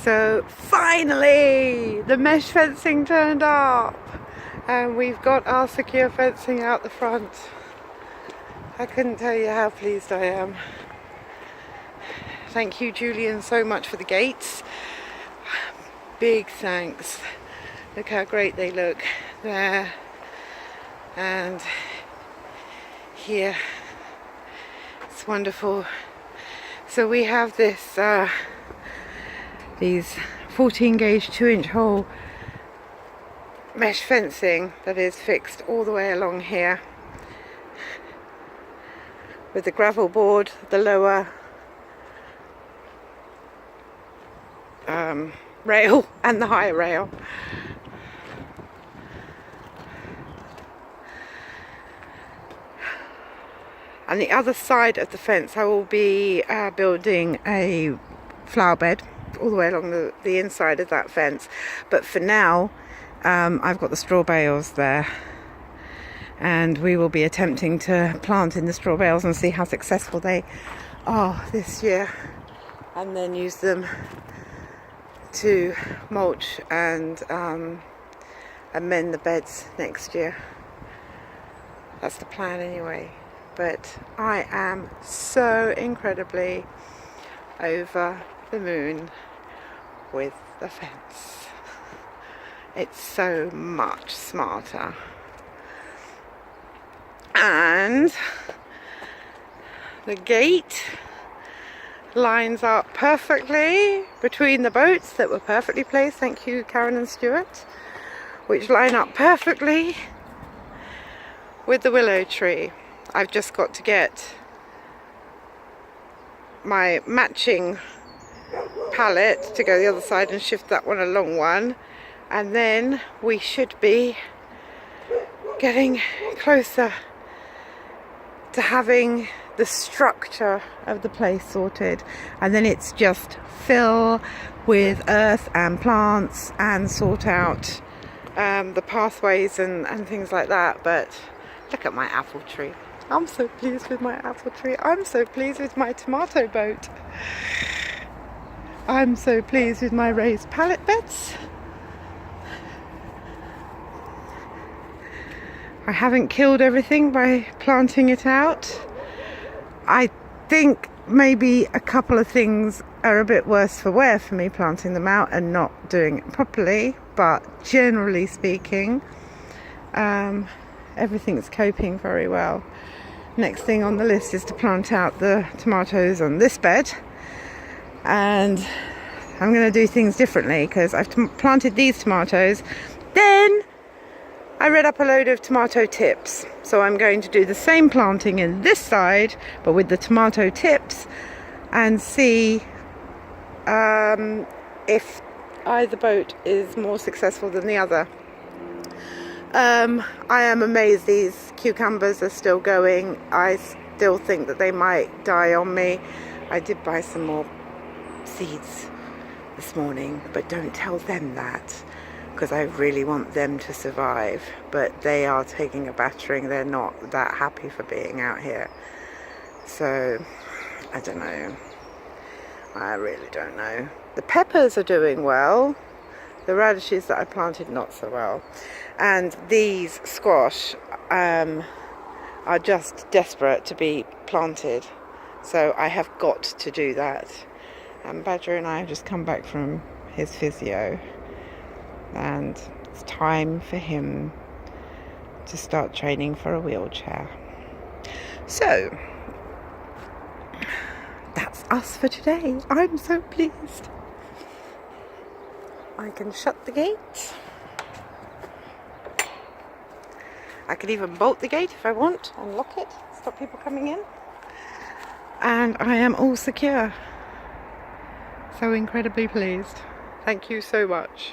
So finally the mesh fencing turned up and we've got our secure fencing out the front. I couldn't tell you how pleased I am. Thank you, Julian, so much for the gates. Big thanks. Look how great they look there and here. It's wonderful. So we have this these 14 gauge 2-inch hole mesh fencing that is fixed all the way along here with the gravel board, the lower rail and the higher rail. On the other side of the fence I will be building a flower bed all the way along the inside of that fence, but for now I've got the straw bales there and we will be attempting to plant in the straw bales and see how successful they are this year, and then use them to mulch and amend the beds next year. That's the plan anyway. But I am so incredibly over the moon with the fence. It's so much smarter. And the gate lines up perfectly between the boats that were perfectly placed. Thank you, Karen and Stuart, which line up perfectly with the willow tree. I've just got to get my matching pallet to go the other side and shift that one a long one, and then we should be getting closer to having the structure of the place sorted, and then it's just fill with earth and plants and sort out the pathways and things like that. But look at my apple tree. I'm so pleased with my apple tree. I'm so pleased with my tomato boat. I'm so pleased with my raised pallet beds. I haven't killed everything by planting it out. I think maybe a couple of things are a bit worse for wear for me planting them out and not doing it properly, but generally speaking, everything's coping very well. Next thing on the list is to plant out the tomatoes on this bed, and I'm going to do things differently because I've planted these tomatoes, then I read up a load of tomato tips, so I'm going to do the same planting in this side but with the tomato tips and see if either boat is more successful than the other. I am amazed these cucumbers are still going. I still think that they might die on me. I did buy some more seeds this morning, but don't tell them that because I really want them to survive. But they are taking a battering. They're not that happy for being out here. So I don't know. I really don't know. The peppers are doing well. The radishes that I planted not so well. And these squash are just desperate to be planted. So I have got to do that. And Badger and I have just come back from his physio. And it's time for him to start training for a wheelchair. So that's us for today. I'm so pleased. I can shut the gate. I can even bolt the gate if I want and lock it, stop people coming in. And I am all secure. So incredibly pleased. Thank you so much.